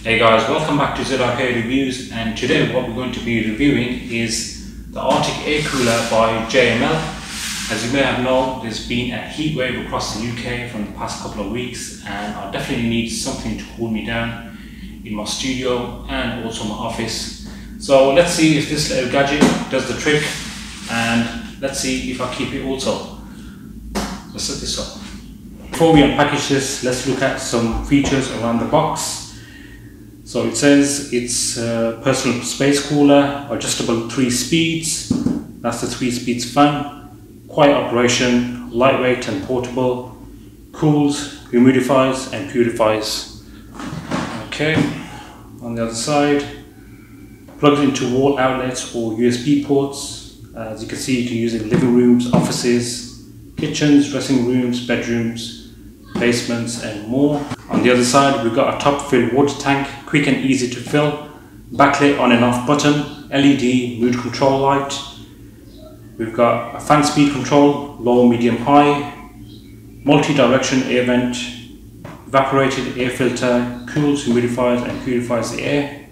Hey guys, welcome back to ZRK Reviews, and today what we're going to be reviewing is the Arctic Air Cooler by JML. As you may have known, there's been a heat wave across the UK from the past couple of weeks, and I definitely need something to cool me down in my studio and also my office. So let's see if this little gadget does the trick, and let's see if I keep it also. Let's set this up. Before we unpackage this, let's look at some features around the box. So it says it's a personal space cooler, adjustable 3 speeds, that's the 3 speeds fan, quiet operation, lightweight and portable, cools, humidifies and purifies. Okay, on the other side, plugs into wall outlets or USB ports. As you can see, you can use it in living rooms, offices, kitchens, dressing rooms, bedrooms, basements and more. On the other side, we've got a top fill water tank, quick and easy to fill, backlit on and off button, LED mood control light. We've got a fan speed control, low, medium, high, multi-direction air vent, evaporated air filter, cools, humidifies and purifies the air.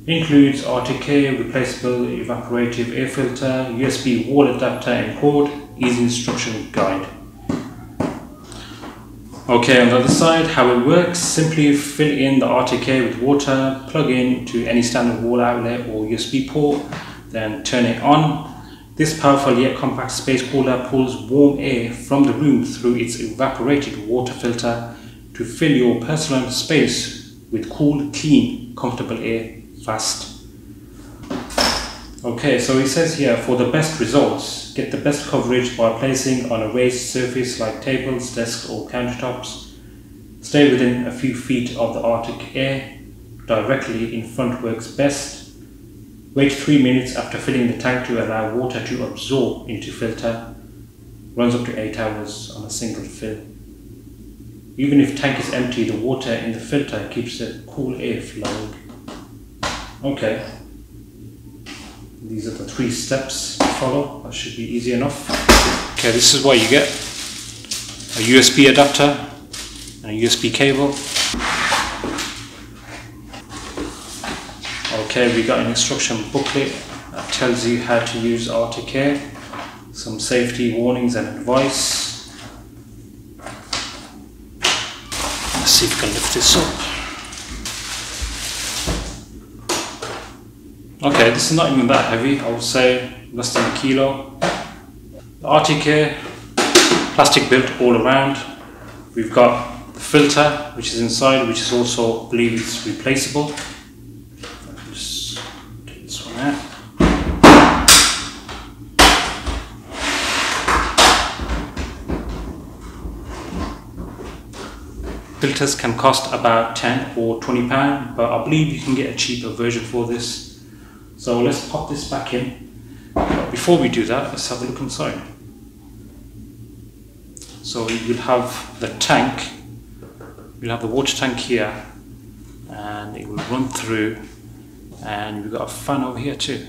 Includes Arctic Air, replaceable evaporative air filter, USB wall adapter and cord, easy instruction guide. Okay, on the other side, how it works: simply fill in the Arctic Air with water, plug in to any standard wall outlet or USB port, then turn it on. This powerful yet compact space cooler pulls warm air from the room through its evaporated water filter to fill your personal space with cool, clean, comfortable air fast. Okay, so it says here, for the best results, get the best coverage by placing on a raised surface like tables, desks or countertops. Stay within a few feet of the Arctic Air. Directly in front works best. Wait 3 minutes after filling the tank to allow water to absorb into filter. Runs up to 8 hours on a single fill. Even if tank is empty, the water in the filter keeps the cool air flowing. Okay. These are the 3 steps to follow. That should be easy enough. Okay, this is what you get: a USB adapter and a USB cable. Okay, we got an instruction booklet that tells you how to use Arctic Air, some safety warnings and advice. Let's see if we can lift this up. Okay, this is not even that heavy. I would say less than a kilo. The Arctic Air, plastic built all around. We've got the filter, which is inside, which is also, I believe it's replaceable. Just take this one out. Filters can cost about £10 or £20, but I believe you can get a cheaper version for this. So let's pop this back in. But before we do that, let's have a look inside. So you'll have the tank, you'll have the water tank here, and it will run through, and we've got a fan over here too.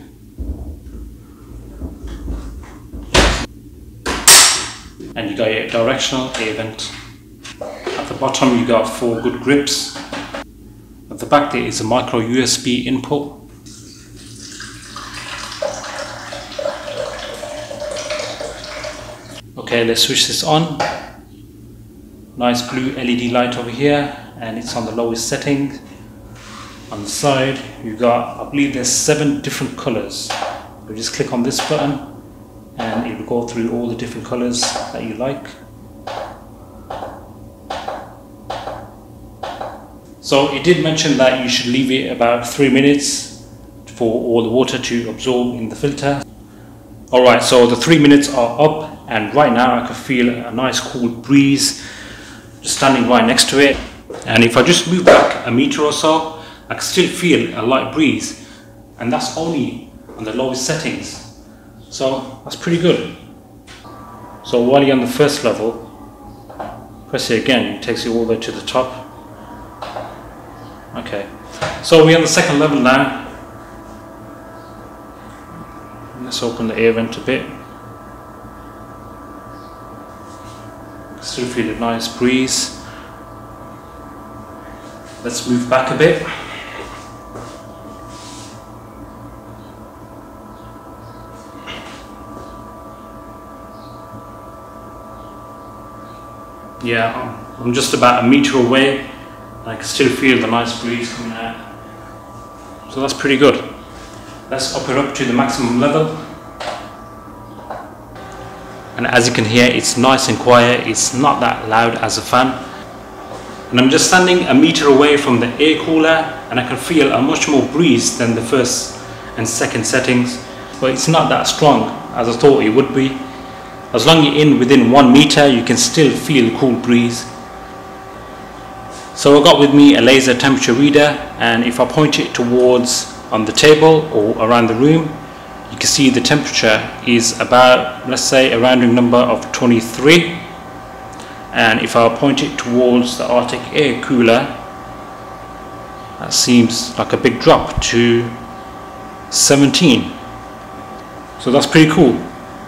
And you got your directional air vent. At the bottom you got 4 good grips. At the back there is a micro USB input. Okay, let's switch this on. Nice blue LED light over here, and it's on the lowest setting. On the side, you've got, I believe there's 7 different colors. You just click on this button, and it will go through all the different colors that you like. So it did mention that you should leave it about 3 minutes for all the water to absorb in the filter. Alright, so the 3 minutes are up, and right now I can feel a nice cool breeze just standing right next to it. And if I just move back a meter or so, I can still feel a light breeze, and that's only on the lowest settings. So that's pretty good. So while you're on the first level, press it again, it takes you all the way to the top. Okay, so we're on the second level now. Let's open the air vent a bit. Still feel a nice breeze. Let's move back a bit. Yeah, I'm just about a meter away. I can still feel the nice breeze coming out. So that's pretty good. Let's up it up to the maximum level. And as you can hear, it's nice and quiet. It's not that loud as a fan. And I'm just standing a meter away from the air cooler, and I can feel a much more breeze than the first and second settings. But it's not that strong as I thought it would be. As long as you're in within 1 meter, you can still feel a cool breeze. So I got with me a laser temperature reader, and if I point it towards on the table or around the room, you can see the temperature is about, let's say, a rounding number of 23. And if I point it towards the Arctic air cooler, that seems like a big drop to 17. So that's pretty cool.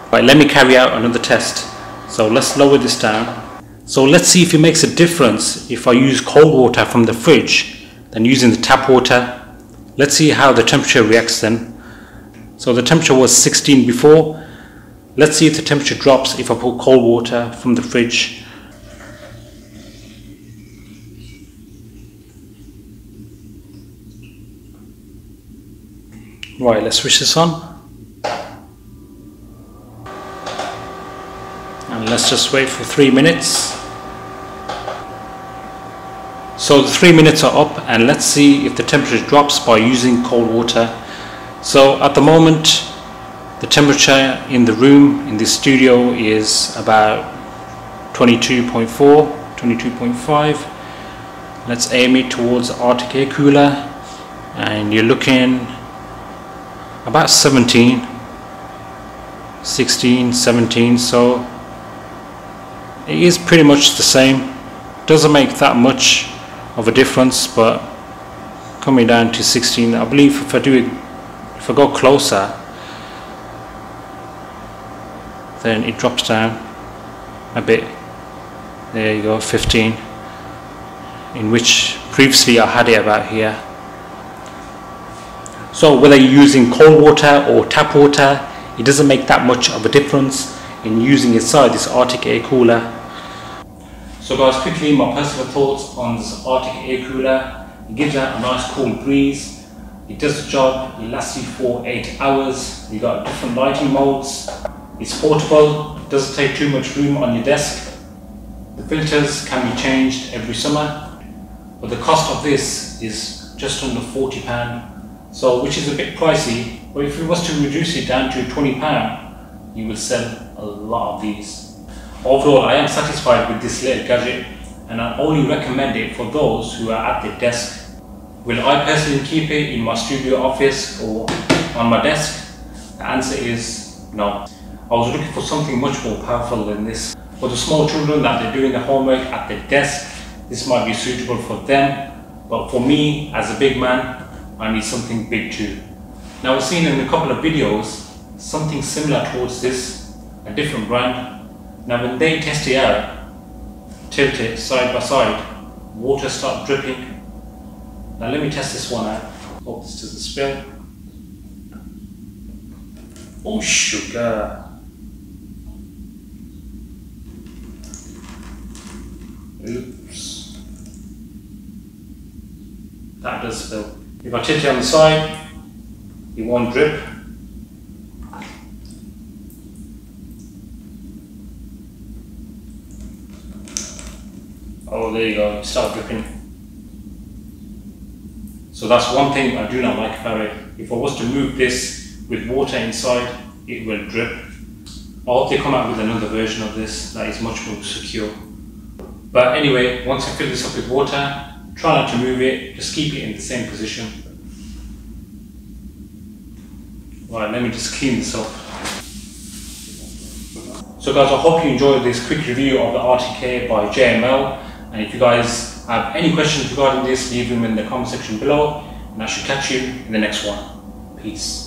Right, let me carry out another test. So let's lower this down. So let's see if it makes a difference if I use cold water from the fridge than using the tap water. Let's see how the temperature reacts then. So the temperature was 16 before. Let's see if the temperature drops if I put cold water from the fridge. Right, let's switch this on. And let's just wait for 3 minutes. So the 3 minutes are up, and let's see if the temperature drops by using cold water. So at the moment, the temperature in the room, in the studio, is about 22.4, 22.5. Let's aim it towards the Arctic air cooler, and you're looking about 17, 16, 17. So it is pretty much the same. Doesn't make that much of a difference, but coming down to 16, I believe if I go closer, then it drops down a bit. There you go, 15, in which previously I had it about here. So whether you're using cold water or tap water, it doesn't make that much of a difference in using inside this Arctic air cooler. So guys, quickly my personal thoughts on this Arctic air cooler. It gives out a nice cool breeze. It does the job. It lasts you for 8 hours. You got different lighting modes. It's portable. It doesn't take too much room on your desk. The filters can be changed every summer. But the cost of this is just under £40. So which is a bit pricey. But if you was to reduce it down to £20, you will sell a lot of these. Overall, I am satisfied with this little gadget, and I only recommend it for those who are at their desk. Will I personally keep it in my studio office or on my desk? The answer is no. I was looking for something much more powerful than this. For the small children that they're doing their homework at their desk, this might be suitable for them, but for me, as a big man, I need something big too. Now I've seen in a couple of videos something similar towards this, a different brand. Now when they test it out, tilt it side by side, water starts dripping. Now let me test this one out. Hope this doesn't spill. Oh sugar! Oops. That does spill. If I tilt it on the side, it won't drip. Oh, there you go, it started dripping. So that's one thing I do not like about it. If I was to move this with water inside, it will drip. I hope they come out with another version of this that is much more secure. But anyway, once I fill this up with water, try not to move it, just keep it in the same position. Right, let me just clean this up. So guys, I hope you enjoyed this quick review of the Arctic Air by JML. And if you guys have any questions regarding this, leave them in the comment section below, and I shall catch you in the next one. Peace.